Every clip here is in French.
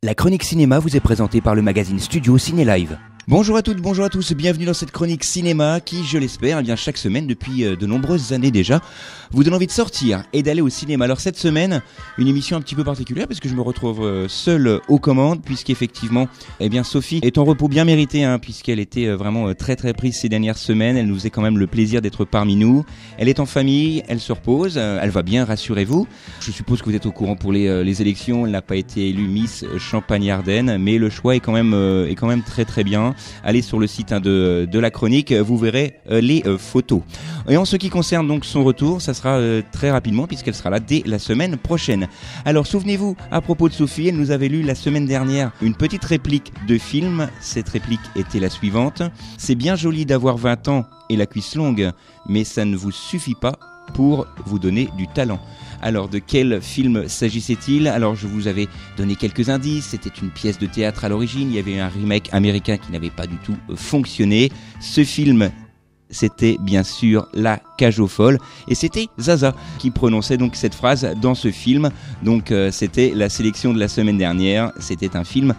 La chronique cinéma vous est présentée par le magazine Studio Ciné Live. Bonjour à toutes, bonjour à tous, bienvenue dans cette chronique cinéma qui, je l'espère, chaque semaine depuis de nombreuses années déjà, vous donne envie de sortir et d'aller au cinéma. Alors cette semaine, une émission un petit peu particulière parce que je me retrouve seul aux commandes puisqu'effectivement, Sophie est en repos bien mérité puisqu'elle était vraiment très très prise ces dernières semaines. Elle nous faisait quand même le plaisir d'être parmi nous. Elle est en famille, elle se repose, elle va bien, rassurez-vous. Je suppose que vous êtes au courant pour les élections. Elle n'a pas été élue Miss Champagne-Ardenne, mais le choix est quand même très très bien. Allez sur le site de la chronique, vous verrez les photos. Et en ce qui concerne donc son retour, ça sera très rapidement puisqu'elle sera là dès la semaine prochaine. Alors souvenez-vous, à propos de Sophie, elle nous avait lu la semaine dernière une petite réplique de film. Cette réplique était la suivante: c'est bien joli d'avoir 20 ans et la cuisse longue, mais ça ne vous suffit pas pour vous donner du talent. Alors de quel film s'agissait-il ? Alors je vous avais donné quelques indices, c'était une pièce de théâtre à l'origine, il y avait un remake américain qui n'avait pas du tout fonctionné. Ce film, c'était bien sûr La Cage aux folles et c'était Zaza qui prononçait donc cette phrase dans ce film. Donc c'était la sélection de la semaine dernière, c'était un film,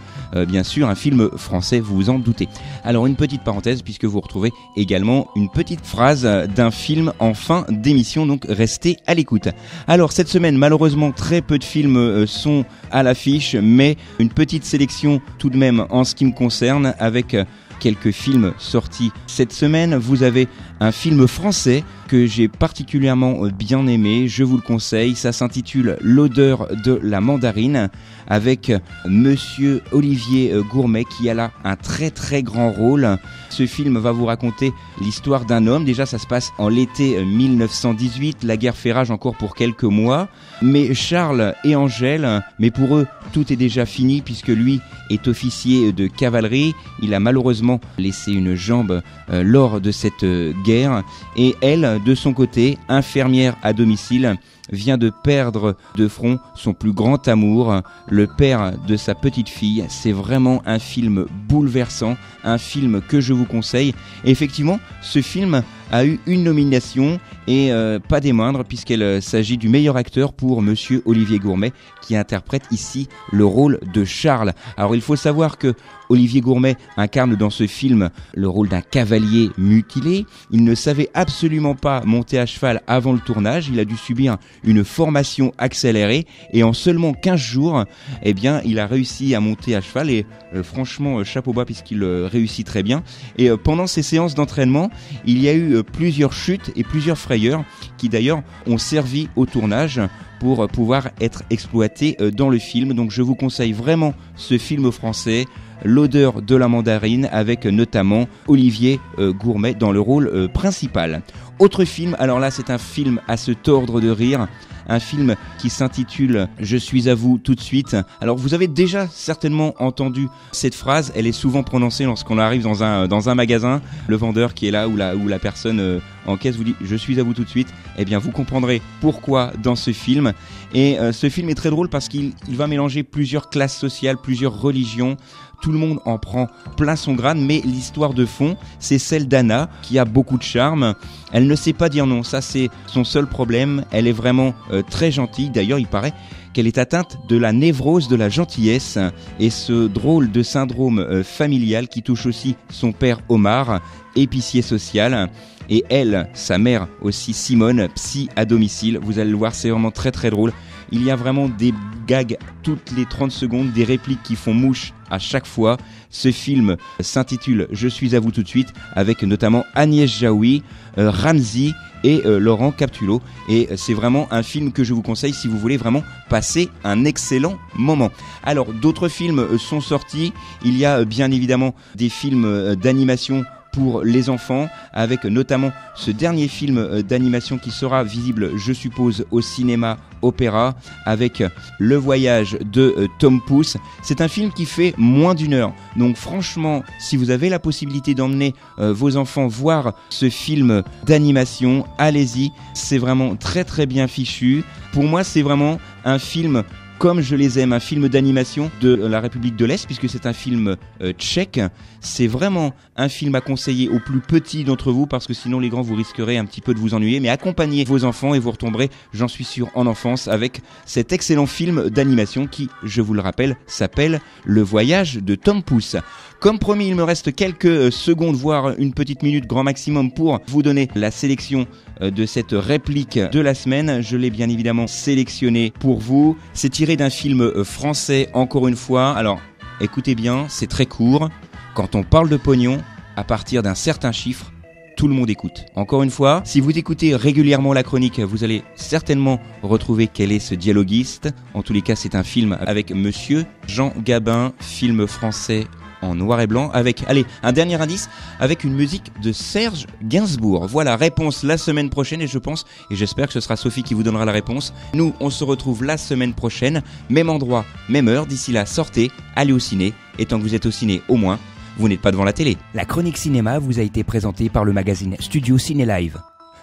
bien sûr un film français, vous vous en doutez. Alors une petite parenthèse puisque vous retrouvez également une petite phrase d'un film en fin d'émission, donc restez à l'écoute. Alors cette semaine malheureusement très peu de films sont à l'affiche, mais une petite sélection tout de même en ce qui me concerne avec quelques films sortis cette semaine. Vous avez un film français que j'ai particulièrement bien aimé, je vous le conseille, ça s'intitule L'odeur de la mandarine avec monsieur Olivier Gourmet qui a là un très très grand rôle. Ce film va vous raconter l'histoire d'un homme, déjà ça se passe en l'été 1918, la guerre fait rage encore pour quelques mois, mais Charles et Angèle, mais pour eux tout est déjà fini puisque lui est officier de cavalerie, il a malheureusement laissé une jambe lors de cette guerre et elle, de son côté, infirmière à domicile, vient de perdre de front son plus grand amour, le père de sa petite fille. C'est vraiment un film bouleversant, un film que je vous conseille. Et effectivement, ce film a eu une nomination et pas des moindres puisqu'il s'agit du meilleur acteur pour monsieur Olivier Gourmet qui interprète ici le rôle de Charles. Alors il faut savoir que Olivier Gourmet incarne dans ce film le rôle d'un cavalier mutilé. Il ne savait absolument pas monter à cheval avant le tournage. Il a dû subir une formation accélérée et en seulement 15 jours, il a réussi à monter à cheval et franchement chapeau bas puisqu'il réussit très bien. Et pendant ces séances d'entraînement, il y a eu plusieurs chutes et plusieurs frayeurs qui d'ailleurs ont servi au tournage pour pouvoir être exploités dans le film. Donc je vous conseille vraiment ce film français, L'odeur de la mandarine, avec notamment Olivier Gourmet dans le rôle principal. Autre film, alors là c'est un film à se tordre de rire, un film qui s'intitule « Je suis à vous tout de suite ». Alors vous avez déjà certainement entendu cette phrase, elle est souvent prononcée lorsqu'on arrive dans un magasin, le vendeur qui est là ou la personne en caisse vous dit « Je suis à vous tout de suite ». Vous comprendrez pourquoi dans ce film. Et ce film est très drôle parce qu'il va mélanger plusieurs classes sociales, plusieurs religions. Tout le monde en prend plein son grade, mais l'histoire de fond, c'est celle d'Anna, qui a beaucoup de charme. Elle ne sait pas dire non, ça c'est son seul problème. Elle est vraiment très gentille. D'ailleurs, il paraît qu'elle est atteinte de la névrose de la gentillesse et ce drôle de syndrome familial qui touche aussi son père Omar, épicier social. Et elle, sa mère aussi, Simone, psy à domicile. Vous allez le voir, c'est vraiment très très drôle. Il y a vraiment des gags toutes les 30 secondes, des répliques qui font mouche à chaque fois. Ce film s'intitule « Je suis à vous tout de suite » avec notamment Agnès Jaoui, Ramzy et Laurent Captullo. Et c'est vraiment un film que je vous conseille si vous voulez vraiment passer un excellent moment. Alors d'autres films sont sortis. Il y a bien évidemment des films d'animation pour les enfants, avec notamment ce dernier film d'animation qui sera visible, je suppose, au cinéma Opéra, avec Le Voyage de Tom Pouce. C'est un film qui fait moins d'1 heure. Donc franchement, si vous avez la possibilité d'emmener vos enfants voir ce film d'animation, allez-y. C'est vraiment très très bien fichu. Pour moi, c'est vraiment un film Comme je les aime, un film d'animation de la République de l'Est, puisque c'est un film tchèque. C'est vraiment un film à conseiller aux plus petits d'entre vous, parce que sinon les grands vous risquerez un petit peu de vous ennuyer, mais accompagnez vos enfants et vous retomberez, j'en suis sûr, en enfance avec cet excellent film d'animation qui, je vous le rappelle, s'appelle Le Voyage de Tom Pouce. Comme promis, il me reste quelques secondes, voire une petite minute grand maximum pour vous donner la sélection de cette réplique de la semaine. Je l'ai bien évidemment sélectionné pour vous. C'est tiré d'un film français, encore une fois. Alors, écoutez bien, c'est très court. Quand on parle de pognon, à partir d'un certain chiffre, tout le monde écoute. Encore une fois, si vous écoutez régulièrement la chronique, vous allez certainement retrouver quel est ce dialoguiste. En tous les cas, c'est un film avec Monsieur Jean Gabin, film français en noir et blanc, avec, allez, un dernier indice, avec une musique de Serge Gainsbourg. Voilà, réponse la semaine prochaine, et je pense, et j'espère que ce sera Sophie qui vous donnera la réponse. Nous, on se retrouve la semaine prochaine, même endroit, même heure. D'ici là, sortez, allez au ciné, et tant que vous êtes au ciné, au moins, vous n'êtes pas devant la télé. La chronique cinéma vous a été présentée par le magazine Studio Ciné Live.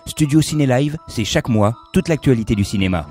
Studio Ciné Live, c'est chaque mois toute l'actualité du cinéma.